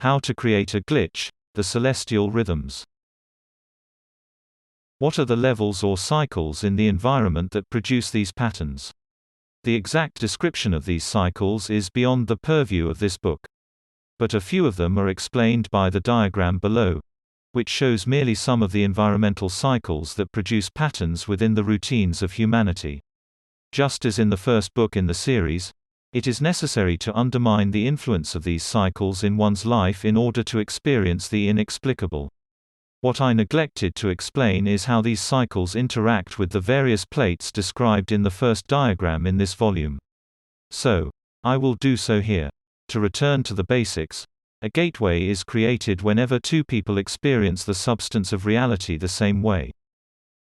How to create a glitch, the celestial rhythms. What are the levels or cycles in the environment that produce these patterns? The exact description of these cycles is beyond the purview of this book. But a few of them are explained by the diagram below, which shows merely some of the environmental cycles that produce patterns within the routines of humanity. Just as in the first book in the series, it is necessary to undermine the influence of these cycles in one's life in order to experience the inexplicable. What I neglected to explain is how these cycles interact with the various plates described in the first diagram in this volume. So, I will do so here. To return to the basics, a gateway is created whenever two people experience the substance of reality the same way.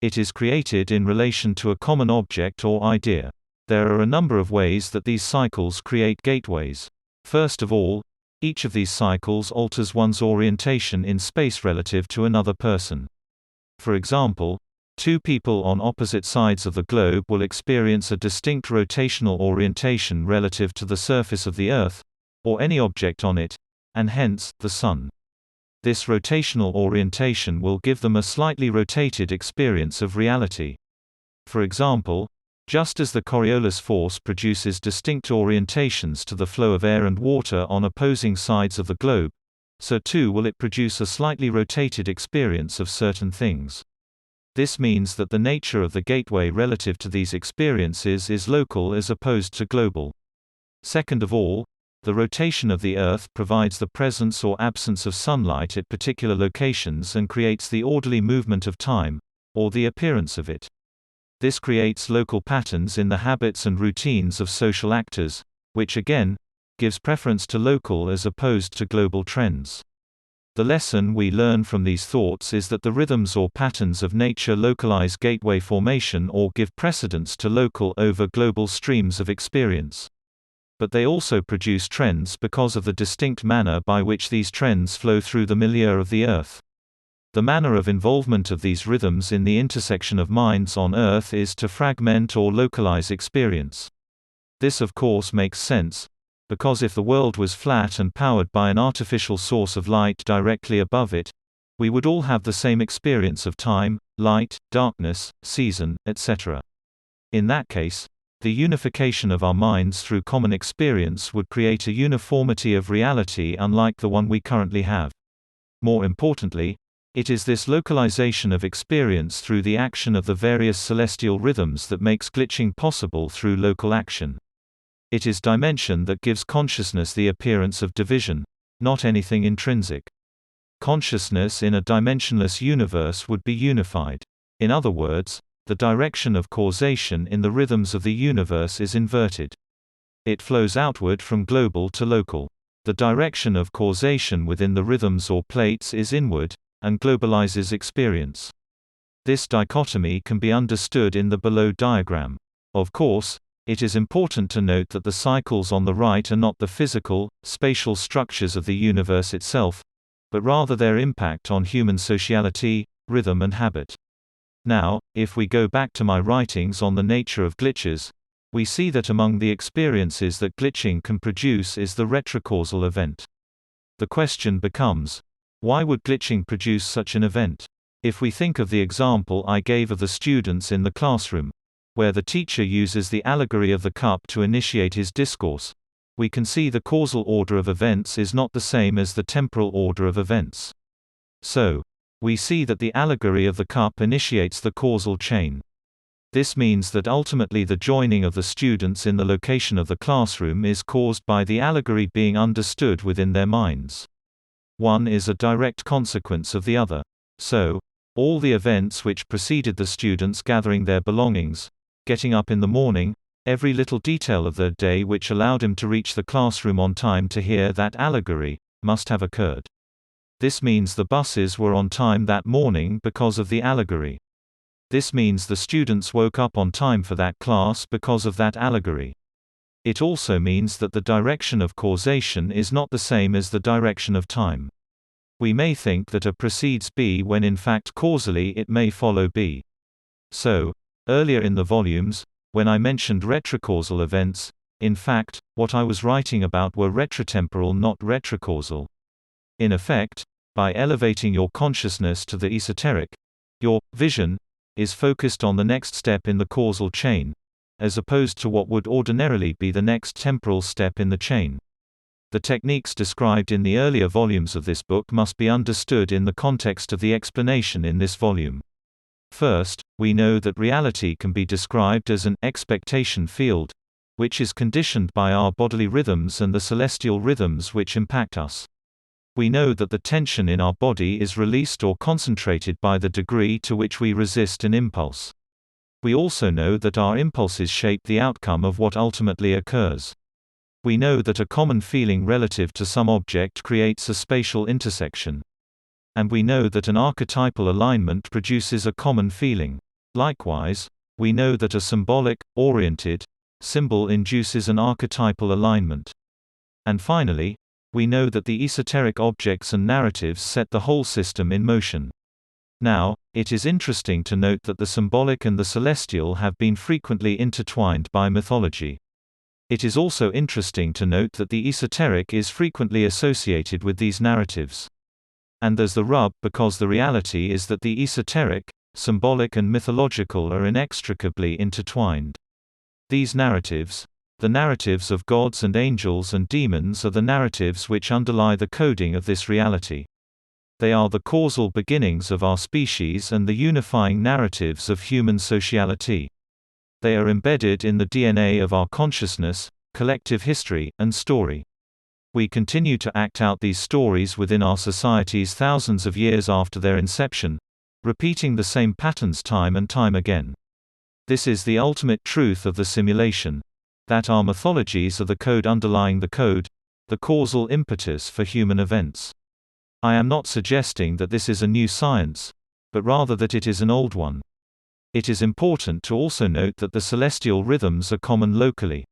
It is created in relation to a common object or idea. There are a number of ways that these cycles create gateways. First of all, each of these cycles alters one's orientation in space relative to another person. For example, two people on opposite sides of the globe will experience a distinct rotational orientation relative to the surface of the Earth, or any object on it, and hence, the Sun. This rotational orientation will give them a slightly rotated experience of reality. For example, just as the Coriolis force produces distinct orientations to the flow of air and water on opposing sides of the globe, so too will it produce a slightly rotated experience of certain things. This means that the nature of the gateway relative to these experiences is local as opposed to global. Second of all, the rotation of the Earth provides the presence or absence of sunlight at particular locations and creates the orderly movement of time, or the appearance of it. This creates local patterns in the habits and routines of social actors, which again, gives preference to local as opposed to global trends. The lesson we learn from these thoughts is that the rhythms or patterns of nature localize gateway formation or give precedence to local over global streams of experience. But they also produce trends because of the distinct manner by which these trends flow through the milieu of the Earth. The manner of involvement of these rhythms in the intersection of minds on Earth is to fragment or localize experience. This of course makes sense, because if the world was flat and powered by an artificial source of light directly above it, we would all have the same experience of time, light, darkness, season, etc. In that case, the unification of our minds through common experience would create a uniformity of reality unlike the one we currently have. More importantly, it is this localization of experience through the action of the various celestial rhythms that makes glitching possible through local action. It is dimension that gives consciousness the appearance of division, not anything intrinsic. Consciousness in a dimensionless universe would be unified. In other words, the direction of causation in the rhythms of the universe is inverted. It flows outward from global to local. The direction of causation within the rhythms or plates is inward, and globalizes experience. This dichotomy can be understood in the below diagram. Of course, it is important to note that the cycles on the right are not the physical, spatial structures of the universe itself, but rather their impact on human sociality, rhythm and habit. Now, if we go back to my writings on the nature of glitches, we see that among the experiences that glitching can produce is the retrocausal event. The question becomes, why would glitching produce such an event? If we think of the example I gave of the students in the classroom, where the teacher uses the allegory of the cup to initiate his discourse, we can see the causal order of events is not the same as the temporal order of events. So, we see that the allegory of the cup initiates the causal chain. This means that ultimately the joining of the students in the location of the classroom is caused by the allegory being understood within their minds. One is a direct consequence of the other. So, all the events which preceded the students gathering their belongings, getting up in the morning, every little detail of their day which allowed him to reach the classroom on time to hear that allegory, must have occurred. This means the buses were on time that morning because of the allegory. This means the students woke up on time for that class because of that allegory. It also means that the direction of causation is not the same as the direction of time. We may think that A precedes B when in fact causally it may follow B. So, earlier in the volumes, when I mentioned retrocausal events, in fact, what I was writing about were retrotemporal not retrocausal. In effect, by elevating your consciousness to the esoteric, your vision is focused on the next step in the causal chain, as opposed to what would ordinarily be the next temporal step in the chain. The techniques described in the earlier volumes of this book must be understood in the context of the explanation in this volume. First, we know that reality can be described as an expectation field, which is conditioned by our bodily rhythms and the celestial rhythms which impact us. We know that the tension in our body is released or concentrated by the degree to which we resist an impulse. We also know that our impulses shape the outcome of what ultimately occurs. We know that a common feeling relative to some object creates a spatial intersection. And we know that an archetypal alignment produces a common feeling. Likewise, we know that a symbolic-oriented symbol induces an archetypal alignment. And finally, we know that the esoteric objects and narratives set the whole system in motion. Now, it is interesting to note that the symbolic and the celestial have been frequently intertwined by mythology. It is also interesting to note that the esoteric is frequently associated with these narratives. And there's the rub, because the reality is that the esoteric, symbolic and mythological are inextricably intertwined. These narratives, the narratives of gods and angels and demons, are the narratives which underlie the coding of this reality. They are the causal beginnings of our species and the unifying narratives of human sociality. They are embedded in the DNA of our consciousness, collective history, and story. We continue to act out these stories within our societies thousands of years after their inception, repeating the same patterns time and time again. This is the ultimate truth of the simulation, that our mythologies are the code underlying the code, the causal impetus for human events. I am not suggesting that this is a new science, but rather that it is an old one. It is important to also note that the celestial rhythms are common locally.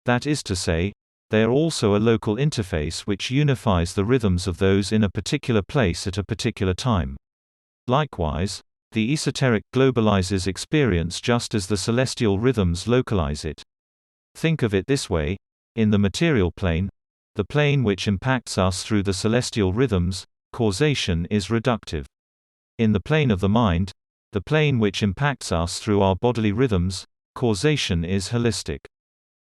That is to say, they are also a local interface which unifies the rhythms of those in a particular place at a particular time. Likewise, the esoteric globalizes experience just as the celestial rhythms localize it. Think of it this way: in the material plane, the plane which impacts us through the celestial rhythms, causation is reductive. In the plane of the mind, the plane which impacts us through our bodily rhythms, causation is holistic.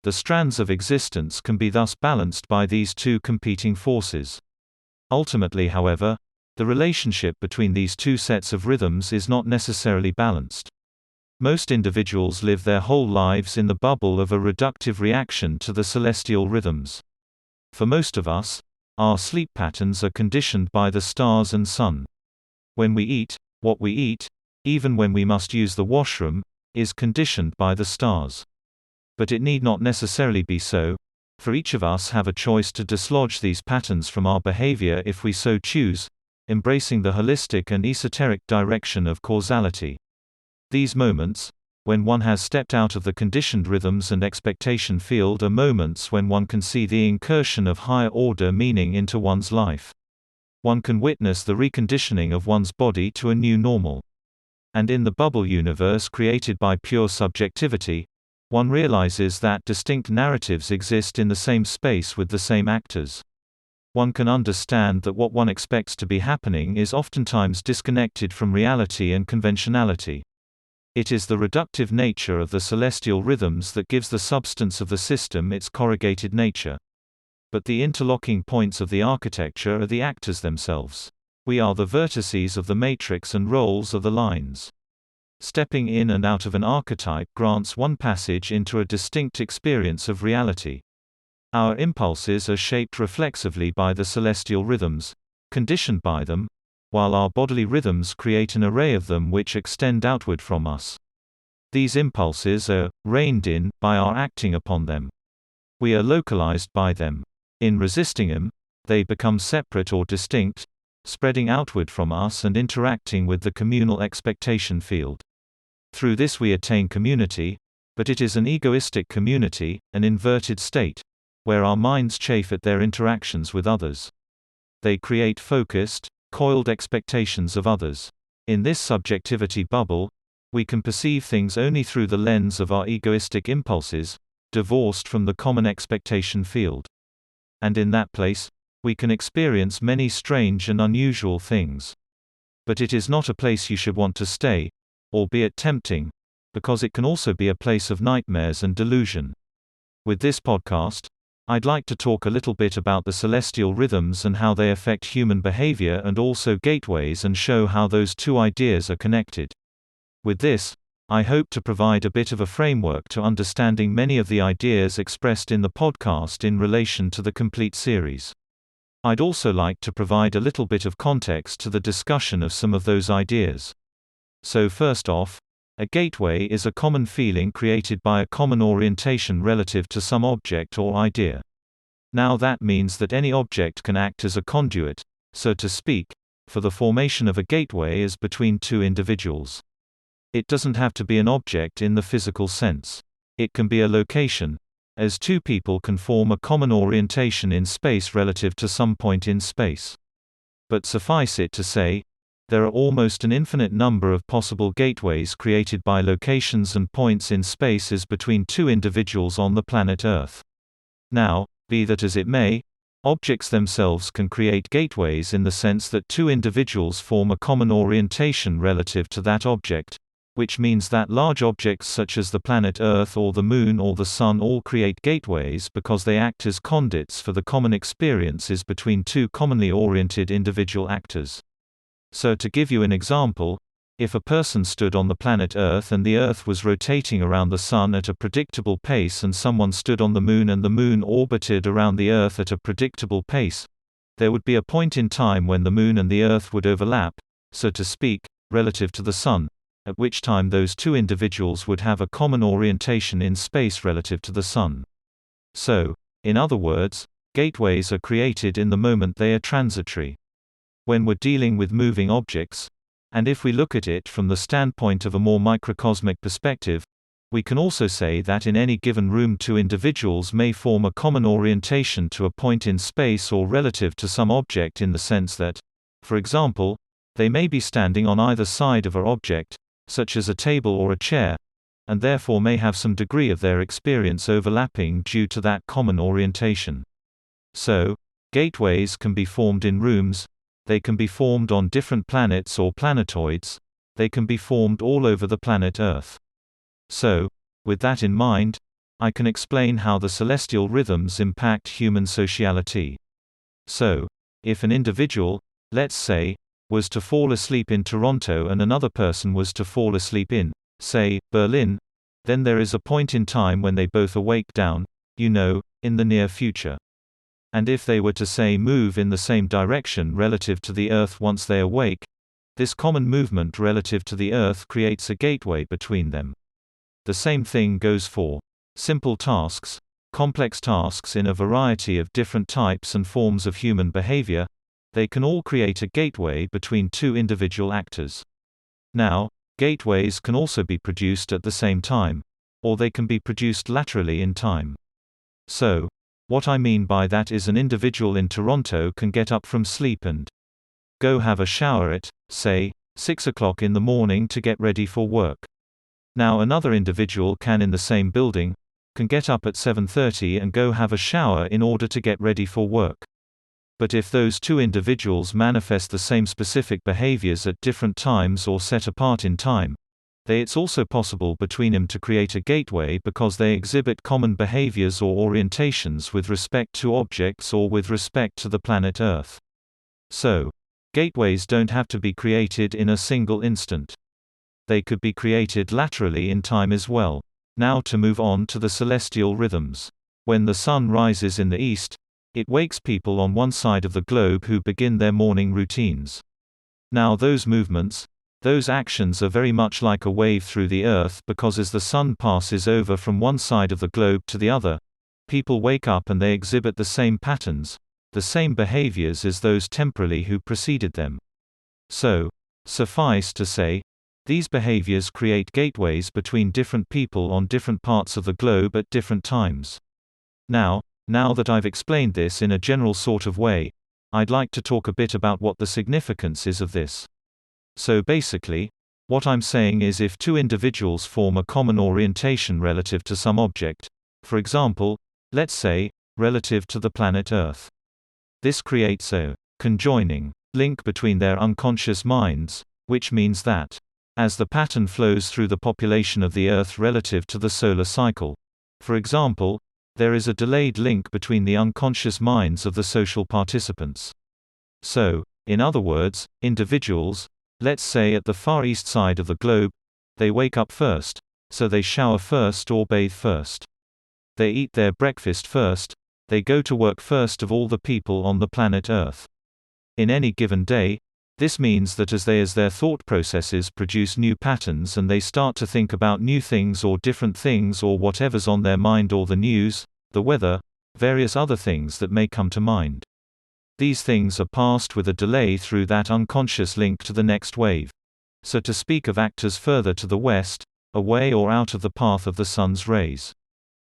The strands of existence can be thus balanced by these two competing forces. Ultimately, however, the relationship between these two sets of rhythms is not necessarily balanced. Most individuals live their whole lives in the bubble of a reductive reaction to the celestial rhythms. For most of us, our sleep patterns are conditioned by the stars and sun. When we eat, what we eat, even when we must use the washroom, is conditioned by the stars. But it need not necessarily be so, for each of us have a choice to dislodge these patterns from our behavior if we so choose, embracing the holistic and esoteric direction of causality. These moments, when one has stepped out of the conditioned rhythms and expectation field, are moments when one can see the incursion of higher-order meaning into one's life. One can witness the reconditioning of one's body to a new normal. And in the bubble universe created by pure subjectivity, one realizes that distinct narratives exist in the same space with the same actors. One can understand that what one expects to be happening is oftentimes disconnected from reality and conventionality. It is the reductive nature of the celestial rhythms that gives the substance of the system its corrugated nature. But the interlocking points of the architecture are the actors themselves. We are the vertices of the matrix and roles are the lines. Stepping in and out of an archetype grants one passage into a distinct experience of reality. Our impulses are shaped reflexively by the celestial rhythms, conditioned by them, while our bodily rhythms create an array of them which extend outward from us. These impulses are reined in by our acting upon them. We are localized by them. In resisting them, they become separate or distinct, spreading outward from us and interacting with the communal expectation field. Through this we attain community, but it is an egoistic community, an inverted state, where our minds chafe at their interactions with others. They create focused, coiled expectations of others. In this subjectivity bubble, we can perceive things only through the lens of our egoistic impulses, divorced from the common expectation field. And in that place, we can experience many strange and unusual things. But it is not a place you should want to stay, albeit tempting, because it can also be a place of nightmares and delusion. With this podcast, I'd like to talk a little bit about the celestial rhythms and how they affect human behavior, and also gateways, and show how those two ideas are connected. With this, I hope to provide a bit of a framework to understanding many of the ideas expressed in the podcast in relation to the complete series. I'd also like to provide a little bit of context to the discussion of some of those ideas. So first off, a gateway is a common feeling created by a common orientation relative to some object or idea. Now that means that any object can act as a conduit, so to speak, for the formation of a gateway as between two individuals. It doesn't have to be an object in the physical sense. It can be a location, as two people can form a common orientation in space relative to some point in space. But suffice it to say, there are almost an infinite number of possible gateways created by locations and points in space as between two individuals on the planet Earth. Now, be that as it may, objects themselves can create gateways in the sense that two individuals form a common orientation relative to that object, which means that large objects such as the planet Earth or the Moon or the Sun all create gateways because they act as conduits for the common experiences between two commonly oriented individual actors. So to give you an example, if a person stood on the planet Earth and the Earth was rotating around the Sun at a predictable pace, and someone stood on the Moon and the Moon orbited around the Earth at a predictable pace, there would be a point in time when the Moon and the Earth would overlap, so to speak, relative to the Sun, at which time those two individuals would have a common orientation in space relative to the Sun. So, in other words, gateways are created in the moment they are transitory. When we're dealing with moving objects, and if we look at it from the standpoint of a more microcosmic perspective, we can also say that in any given room two individuals may form a common orientation to a point in space or relative to some object, in the sense that, for example, they may be standing on either side of an object, such as a table or a chair, and therefore may have some degree of their experience overlapping due to that common orientation. So, gateways can be formed in rooms, they can be formed on different planets or planetoids, they can be formed all over the planet Earth. So, with that in mind, I can explain how the celestial rhythms impact human sociality. So, if an individual, let's say, was to fall asleep in Toronto and another person was to fall asleep in, say, Berlin, then there is a point in time when they both awake down, in the near future. And if they were to say move in the same direction relative to the Earth once they awake, this common movement relative to the Earth creates a gateway between them. The same thing goes for simple tasks, complex tasks in a variety of different types and forms of human behavior. They can all create a gateway between two individual actors. Now, gateways can also be produced at the same time, or they can be produced laterally in time. So, what I mean by that is an individual in Toronto can get up from sleep and go have a shower at, say, 6 o'clock in the morning to get ready for work. Now another individual in the same building, can get up at 7:30 and go have a shower in order to get ready for work. But if those two individuals manifest the same specific behaviors at different times or set apart in time, it's also possible between them to create a gateway because they exhibit common behaviors or orientations with respect to objects or with respect to the planet Earth. So, gateways don't have to be created in a single instant. They could be created laterally in time as well. Now to move on to the celestial rhythms. When the sun rises in the east, it wakes people on one side of the globe who begin their morning routines. Now those movements, those actions are very much like a wave through the earth, because as the sun passes over from one side of the globe to the other, people wake up and they exhibit the same patterns, the same behaviors as those temporally who preceded them. So, suffice to say, these behaviors create gateways between different people on different parts of the globe at different times. Now that I've explained this in a general sort of way, I'd like to talk a bit about what the significance is of this. So basically, what I'm saying is if two individuals form a common orientation relative to some object, for example, let's say, relative to the planet Earth. This creates a conjoining link between their unconscious minds, which means that, as the pattern flows through the population of the Earth relative to the solar cycle, for example, there is a delayed link between the unconscious minds of the social participants. So, in other words, individuals, let's say at the far east side of the globe, they wake up first, so they shower first or bathe first. They eat their breakfast first, they go to work first of all the people on the planet Earth. In any given day, this means that as their thought processes produce new patterns and they start to think about new things or different things or whatever's on their mind or the news, the weather, various other things that may come to mind. These things are passed with a delay through that unconscious link to the next wave. So to speak of actors further to the west, away or out of the path of the sun's rays.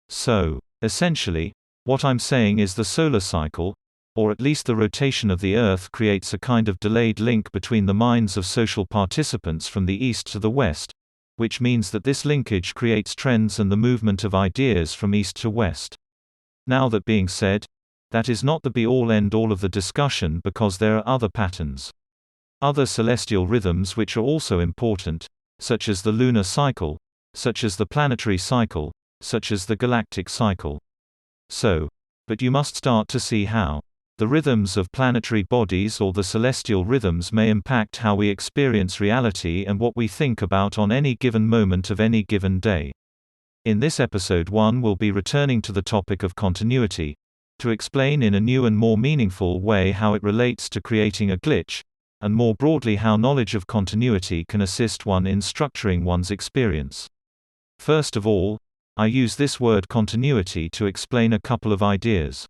So, essentially, what I'm saying is the solar cycle, or at least the rotation of the Earth, creates a kind of delayed link between the minds of social participants from the east to the west, which means that this linkage creates trends and the movement of ideas from east to west. Now that being said, that is not the be-all end-all of the discussion because there are other patterns. Other celestial rhythms which are also important, such as the lunar cycle, such as the planetary cycle, such as the galactic cycle. But you must start to see how the rhythms of planetary bodies or the celestial rhythms may impact how we experience reality and what we think about on any given moment of any given day. In this episode 1 we'll be returning to the topic of continuity, to explain in a new and more meaningful way how it relates to creating a glitch, and more broadly how knowledge of continuity can assist one in structuring one's experience. First of all, I use this word continuity to explain a couple of ideas.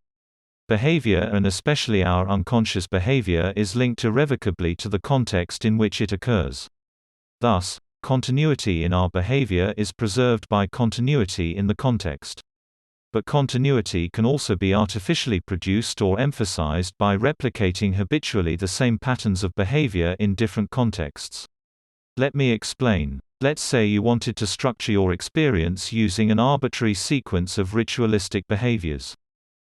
Behavior, and especially our unconscious behavior, is linked irrevocably to the context in which it occurs. Thus, continuity in our behavior is preserved by continuity in the context. But continuity can also be artificially produced or emphasized by replicating habitually the same patterns of behavior in different contexts. Let me explain. Let's say you wanted to structure your experience using an arbitrary sequence of ritualistic behaviors.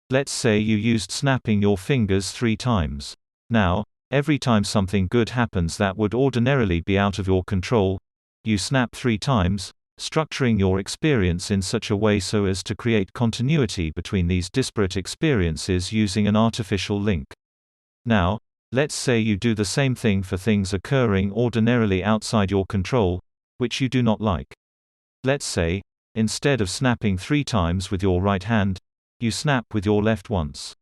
Let's say you used snapping your fingers 3 times. Now, every time something good happens that would ordinarily be out of your control, you snap 3 times, structuring your experience in such a way so as to create continuity between these disparate experiences using an artificial link. Now, let's say you do the same thing for things occurring ordinarily outside your control, which you do not like. Let's say, instead of snapping 3 times with your right hand, you snap with your left once.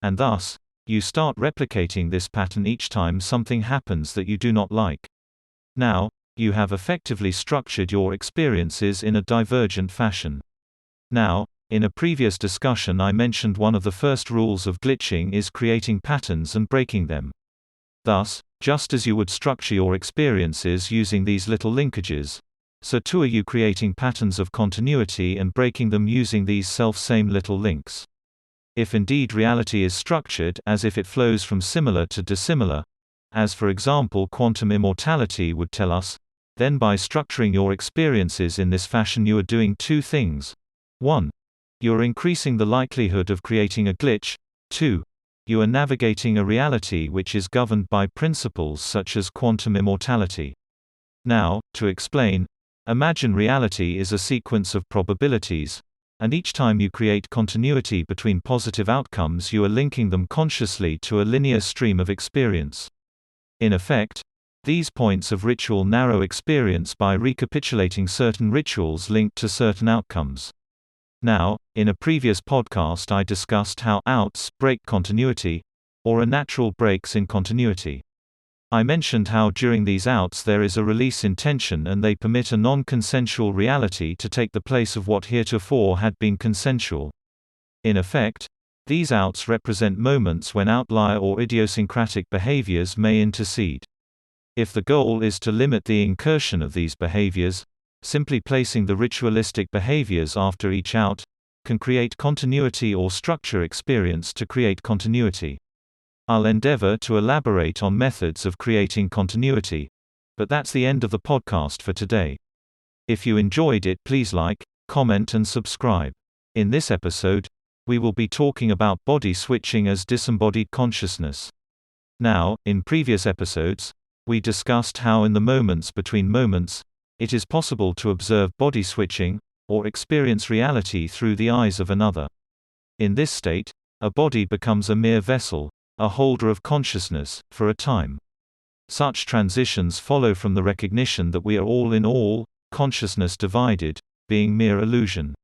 And thus, you start replicating this pattern each time something happens that you do not like. Now, you have effectively structured your experiences in a divergent fashion. Now, in a previous discussion I mentioned one of the first rules of glitching is creating patterns and breaking them. Thus, just as you would structure your experiences using these little linkages, so too are you creating patterns of continuity and breaking them using these self-same little links. If indeed reality is structured as if it flows from similar to dissimilar, as for example quantum immortality would tell us, then by structuring your experiences in this fashion you are doing 2 things. 1. You are increasing the likelihood of creating a glitch. 2. You are navigating a reality which is governed by principles such as quantum immortality. Now, to explain, imagine reality is a sequence of probabilities, and each time you create continuity between positive outcomes you are linking them consciously to a linear stream of experience. In effect, these points of ritual narrow experience by recapitulating certain rituals linked to certain outcomes. Now, in a previous podcast I discussed how outs break continuity, or are natural breaks in continuity. I mentioned how during these outs there is a release in tension and they permit a non-consensual reality to take the place of what heretofore had been consensual. In effect, these outs represent moments when outlier or idiosyncratic behaviors may intercede. If the goal is to limit the incursion of these behaviors, simply placing the ritualistic behaviors after each out can create continuity or structure experience to create continuity. I'll endeavor to elaborate on methods of creating continuity, but that's the end of the podcast for today. If you enjoyed it, please like, comment and subscribe. In this episode, we will be talking about body switching as disembodied consciousness. Now, in previous episodes, we discussed how in the moments between moments, it is possible to observe body switching, or experience reality through the eyes of another. In this state, a body becomes a mere vessel, a holder of consciousness, for a time. Such transitions follow from the recognition that we are all in all, consciousness divided, being mere illusion.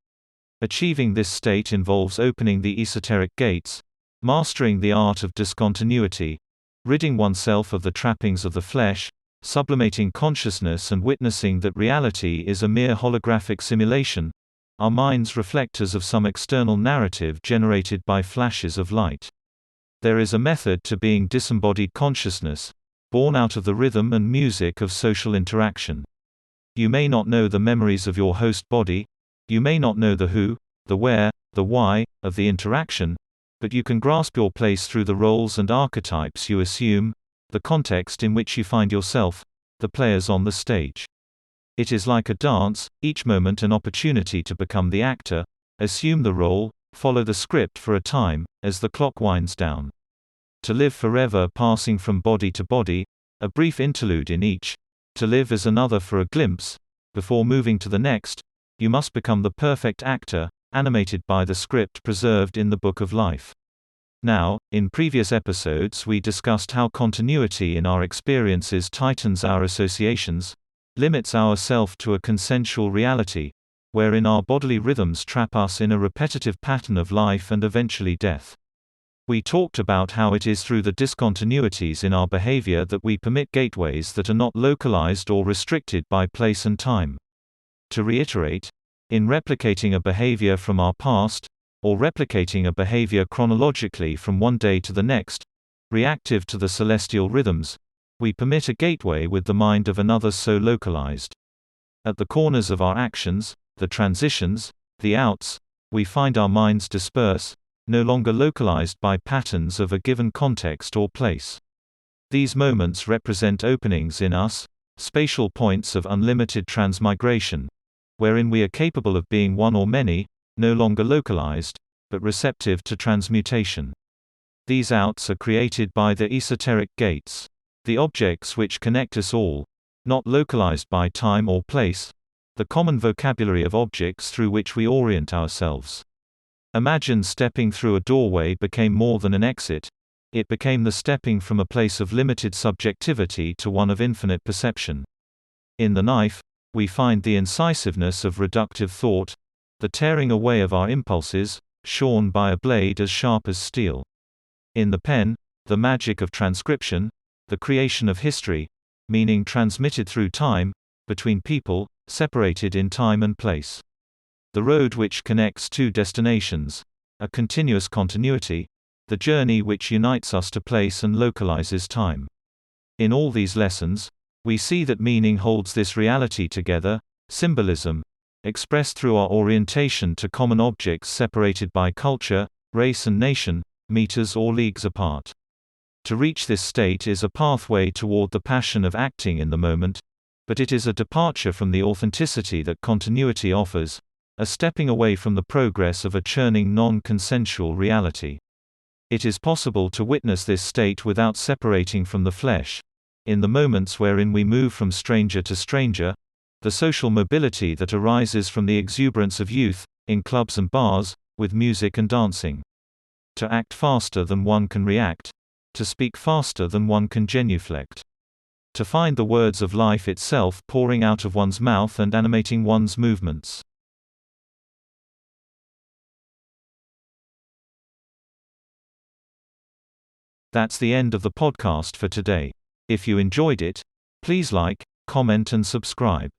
Achieving this state involves opening the esoteric gates, mastering the art of discontinuity, ridding oneself of the trappings of the flesh, sublimating consciousness and witnessing that reality is a mere holographic simulation, our minds reflectors of some external narrative generated by flashes of light. There is a method to being disembodied consciousness, born out of the rhythm and music of social interaction. You may not know the memories of your host body, you may not know the who, the where, the why, of the interaction, but you can grasp your place through the roles and archetypes you assume, the context in which you find yourself, the players on the stage. It is like a dance, each moment an opportunity to become the actor, assume the role, follow the script for a time, as the clock winds down. To live forever passing from body to body, a brief interlude in each, to live as another for a glimpse, before moving to the next, you must become the perfect actor, animated by the script preserved in the Book of Life. Now, in previous episodes we discussed how continuity in our experiences tightens our associations, limits our self to a consensual reality, wherein our bodily rhythms trap us in a repetitive pattern of life and eventually death. We talked about how it is through the discontinuities in our behavior that we permit gateways that are not localized or restricted by place and time. To reiterate, in replicating a behavior from our past, or replicating a behavior chronologically from one day to the next, reactive to the celestial rhythms, we permit a gateway with the mind of another so localized. At the corners of our actions, the transitions, the outs, we find our minds disperse, no longer localized by patterns of a given context or place. These moments represent openings in us, spatial points of unlimited transmigration, wherein we are capable of being one or many, no longer localized, but receptive to transmutation. These outs are created by the esoteric gates, the objects which connect us all, not localized by time or place, the common vocabulary of objects through which we orient ourselves. Imagine stepping through a doorway became more than an exit, it became the stepping from a place of limited subjectivity to one of infinite perception. In the knife, we find the incisiveness of reductive thought, the tearing away of our impulses, shorn by a blade as sharp as steel. In the pen, the magic of transcription, the creation of history, meaning transmitted through time, between people, separated in time and place. The road which connects two destinations, a continuous continuity, the journey which unites us to place and localizes time. In all these lessons, we see that meaning holds this reality together, symbolism, expressed through our orientation to common objects separated by culture, race and nation, meters or leagues apart. To reach this state is a pathway toward the passion of acting in the moment, but it is a departure from the authenticity that continuity offers, a stepping away from the progress of a churning non-consensual reality. It is possible to witness this state without separating from the flesh. In the moments wherein we move from stranger to stranger, the social mobility that arises from the exuberance of youth, in clubs and bars, with music and dancing. To act faster than one can react, to speak faster than one can genuflect. To find the words of life itself pouring out of one's mouth and animating one's movements. That's the end of the podcast for today. If you enjoyed it, please like, comment and subscribe.